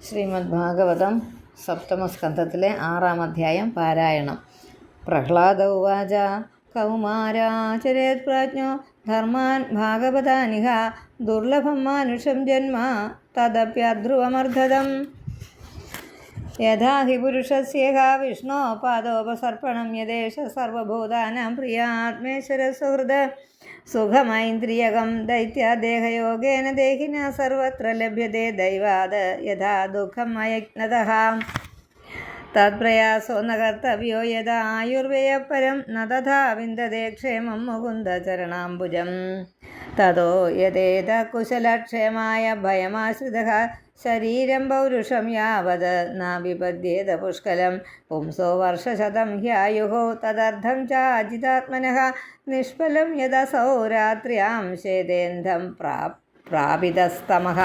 ശ്രീമദ് ഭാഗവതം സപ്തമസ്കന്ധത്തിലെ 6-ാം അധ്യായം പാരായണം. പ്രഹ്ലാദ ഉവാച കൗമാരാചരേത് പ്രാജ്ഞോ ധർമാൻ ഭാഗവതാനിഹ ദുർലഭം മാനുഷം ജന്മ തദപ്യധ്രുവമർദ്ധതം യഥാ ഹി പുരുഷസ്യേഹ വിഷ്ണോ പാദോപസർപ്പണം യദേശ സർവഭൂതാനാം പ്രിയാത്മേശ്വര സുഹൃദ സുഖമൈന്ദ്രിയകം ദൈത്യാദേഹയോഗേന ദേഹിന സർവത്ര ലഭ്യത്തെ ദൈവാത് യഥാ ദുഃഖം അയജ്ഞതഃ തത്പ്രയാസോ ന കർത്തവ്യോ യഥാ ആയുർവേയപരം ന തഥാ വിന്ദതേ ക്ഷേമം മുകുന്ദചരണാംബുജം തതോ യഥേത കുശലക്ഷേമായ ഭയമാശ്രിതഃ ശരീരം പൗരുഷം യാവത് ന വിപദ്യേത പുഷ്കലം പുംസോ വർഷശതം ഹ്യായുഃ തദർത്ഥം ചാജിതാത്മനഃ നിഷ്ഫലം യദസൗ രാത്ര്യാം ശേതേന്ധം പ്രാപിതസ്തമഃ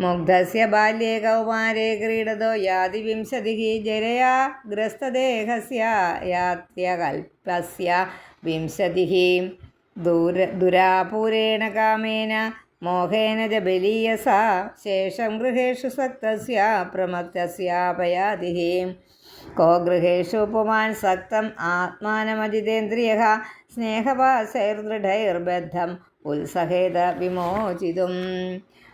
മുഗ്ധസ്യ ബാല്യേ കൗമാരേ ക്രീഡതോ യാതി വിംശതിഃ ജരയാ ഗ്രസ്തദേഹസ്യ യാത്യകൽപസ്യ വിംശതിഃ ദുരാപൂരേണ കാമേന മോഹേന ച ബലീയസാ ശേഷം ഗൃഹേഷു സക്തസ്യ പ്രമത്തസ്യാപയാതിഃ കോ ഗൃഹേഷു പുമാൻ സക്തം ആത്മാനമജിതേന്ദ്രിയഃ സ്നേഹപാശൈർദൃഢൈർബദ്ധം ഉത്സഹേത വിമോചിതും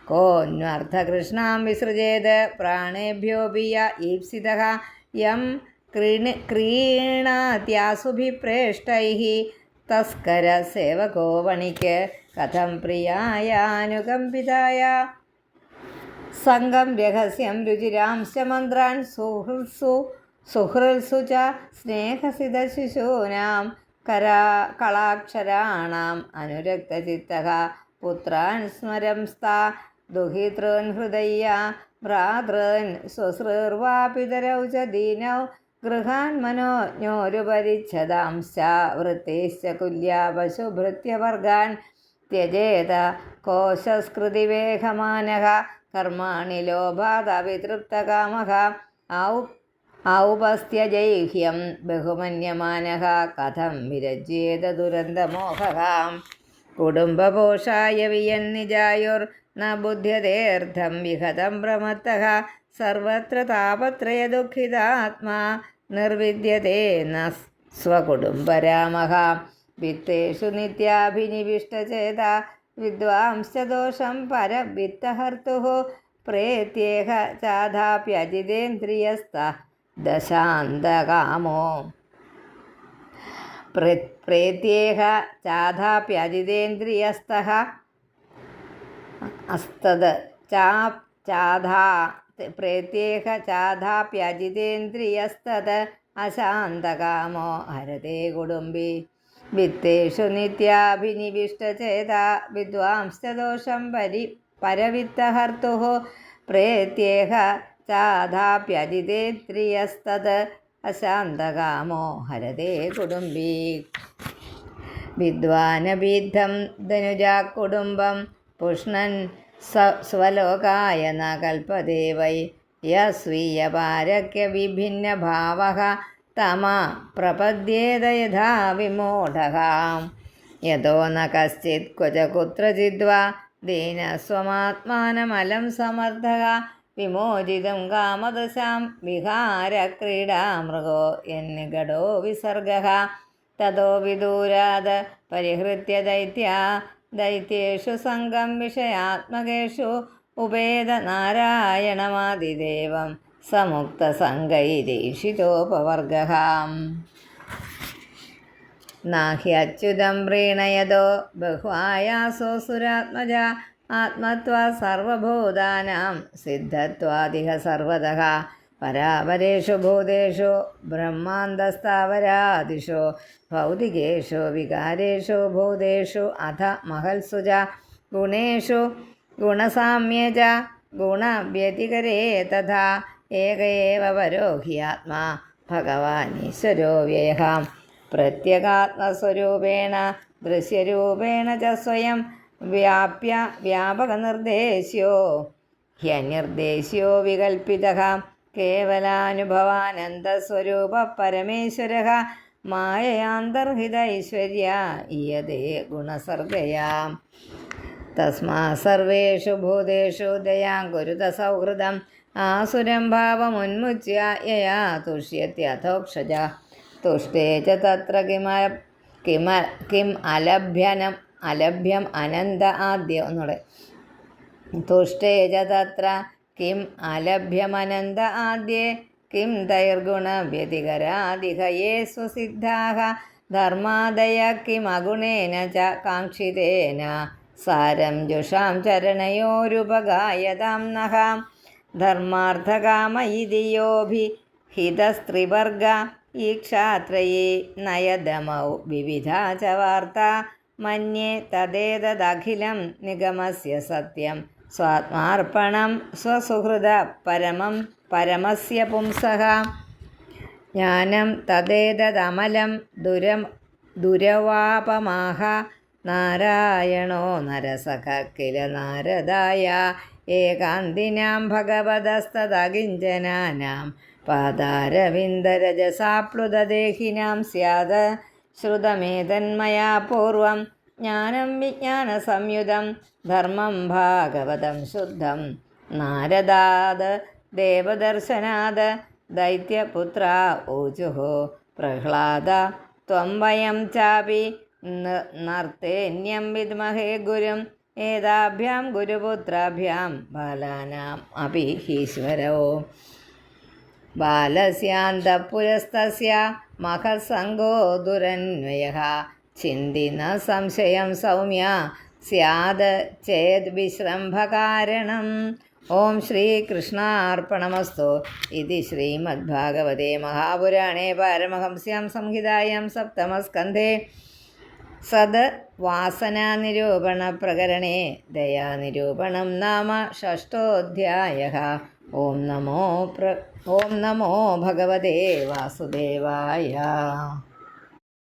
കോന്വർത്ഥകൃഷ്ണാം വിസൃജേത് പ്രാണേഭ്യോऽപി യ ഈപ്സിതഃ യം ക്രീണാത്യാസുഭിപ്രേഷ്ടൈഃ തസ്കര സേവകോ വണിക്ക് കഥം പ്രിയായാനുകമ്പിതായ സംഘം രഹസ്യം രുചിരാംശ മന്ത്രാൻ സുഹൃത്സു ച സ്നേഹസിതശിശൂനാം കളാക്ഷരാണാം അനുരക്തചിത്തഃ പുത്രാൻ സ്മരംസ്താ ദുഹിതॄൻ ഹൃദയ ഭ്രാതॄൻ സ്വസൃർവാ പിതരൗ ച ദീനൗ ഗൃഹാൻ മനോജ്ഞോരുപരിച്ഛദാംശ്ച വൃത്തേശ്ച കുല്യാ പശുഭൃത്യവർഗാൻ ത്യജേത കോശസ്കൃതിവേഹമാനഃ കർമാണി ലോഭാദവിതൃപ്തകാമഃ ഔപസ്ത്യജൈഹ്യം ബഹുമന്യമാനഃ കഥം വിരജ്യേത ദുരന്തമോഹഃ കുടുംബപോഷായ വിയന്നിജായുർന ബുദ്ധ്യതേർത്ഥം വിഹതം പ്രമത്തഃ സർവത്ര താപത്രയദുഃഖിതാത്മാ നിർവിദ്യതേ ന സ്വകുടുംബരാമഃ വിത്തേഷു നിത്യാഭിനിവിഷ്ടചേത വിദ്വാംസദോഷം പരവിത്തഹർത്തുഃ പ്രേത്യേഹ ചാധാപ്യജിതേന്ദ്രിയസ്തഃ ദശാന്തകാമോ പ്രേത്യേഹ ചാധാപ്യജിതേന്ദ്രിയസ്തഃ അസ്തദ് ചാധാ പ്രേത്യേഹ ചാധാപ്യജിതേന്ദ്രിയസ്തത് അശാന്തകാമോ ഹരതേ കുടുംബി വിത്തേഷു നിത്യാഭിനിവിഷ്ടചേത വിദ്വാംസദോഷം പരവിത്തഹർത്തുഃ പ്രേത്യേഹ ചാധാപ്യജിതേന്ദ്രിയസ്തത് അശാന്തകാമോ ഹരതേ കുടുംബി വിദ്വാനബീദ്ധം ധനുജാ കുടുംബം പുഷ്ണൻ സ്വലോകായ ന കൽപ്പതേ വൈ യസ്വീയപാരക്യ വിഭിന്നഭാവഃ തമ പ്രപദ്യേത യഥാ വിമൂഢഃ യതോ ന കശ്ചിത് ക്വച കുത്രചിദ്വാ ദീനസ്വമാത്മാനമലം സമർത്ഥഃ വിമോചിതും കാമദശാം വിഹാരക്രീഡാമൃഗോ യന്നികടോ വിസർഗഃ തതോ വിദൂരാത് പരിഹൃത്യ ദൈത്യേഷു സംഘം വിഷയാത്മകേഷു ഉപേത നാരായണമാദിദേവം സമുക്തസംഗൈരീഷിതോപവർഗഃ നാഹ്യച്യുതം പ്രീണയതോ ബഹ്വായാസോ സുരാത്മജ ആത്മത്വാ സർവഭൂതാനാം സിദ്ധത്വാദിഹ സർവതഃ പരാപരേഷു ഭൂതേഷു ബ്രഹ്മാന്തസ്ഥാവരാദിഷു ഭൗതികേഷു വികാരേഷു ഭൂതേഷു അധ മഹൽസു ച ഗുണേഷു ഗുണസാമ്യേ ച ഗുണവ്യതികരേ തഥാ ഏക ഏവ പരോ ഹി ആത്മാ ഭഗവാനീശ്വരോ വ്യയഃ പ്രത്യഗാത്മസ്വരൂപേണ ദൃശ്യരൂപേണ ച സ്വയം വ്യാപ്യ വ്യാപകനിർദ്ദേശ്യോ ഹ്യനിർദ്ദേശ്യോ വികൽപ്പിതഃ കേവലാനുഭവാനന്ദസ്വരൂപ പരമേശ്വരഃ മായയാന്തർഹിത ഐശ്വര്യ ഇയതേ ഗുണസർഗയാ തസ്മാ സർവേഷു ഭൂതേഷു ദയാം കുരുത സൗഹൃദം ആസുരം ഭാവമുന്മുച്യ യയാ തുഷ്യത്യഥോക്ഷജ തുഷ്ടേ ച തത്ര കിം അലഭ്യം അനന്ത ആദ്യ ഒന്നുകൂടെ തുഷ്ടേ ച തത്ര കിം അലഭ്യമനന്ത ആദ്യേ കിം തൈർഗുണവ്യതികരാദിഹയേ സ്വസിദ്ധാഃ ധർമാദയ കിമഗുണേന ച കാക്ഷിതേന സാരം ജുഷാം ചരണയോരുപഗായതാം നഃ ധർമാർത്ഥകാമ ഇതി യോഭിഹിതസ്ത്രിവർഗ ഈക്ഷാത്രയേ നയദമൗ വിവിധാ ച വാർത്ത മന്യേ തദേതദഖിലം നിഗമസ്യ സത്യം സ്വാത്മാർപ്പണം സ്വസുഹൃദ പരമസ്യ പുംസഃ ജ്ഞാനം തദേതദമലം ദുരവാപമാഹ നാരായണോ നരസഖ കില നാരദായ ഏകാന്തിനാം ഭഗവതസ്തദകിഞ്ചനാനാം പാദാരവിന്ദരജസാപ്ലുതദേഹിനാം സ്യാത് ശ്രുതമേതന്മയാ പൂർവം ജ്ഞാനം വിജ്ഞാനസംയുതം ധർമ്മം ഭാഗവതം ശുദ്ധം നാരദാത് ദേവദർശനാത് ദൈത്യപുത്ര ഊചുഃ പ്രഹ്ലാദ ത്വം വയം ചാപി നർത്തേന്യം വിദ്മഹേ ഗുരും ഏതാഭ്യാം ഗുരുപുത്രാഭ്യാം ബാലാനാം അപി ഈശ്വരോ ബാലസ്യാന്തഃപുരസ്തസ്യ മഹത്സംഗോ ദുരന്വയഃ ചിന്തി ന സംശയം സൗമ്യ സ്യാത് ചേത് വിശ്രംഭകാരണം. ഓം ശ്രീകൃഷ്ണാർപ്പണമസ്തു. ഇതി ശ്രീമദ്ഭാഗവതേ മഹാപുരാണേ പാരമഹംസ്യാം സംഹിതായാം സപ്തമസ്കന്ധേ സദ് വാസനാനിരൂപണ പ്രകരണേ ദയാനിരൂപണം നാമ ഷഷ്ടോധ്യായഃ. ഓം നമോ ഭഗവതേ വാസുദേവായ.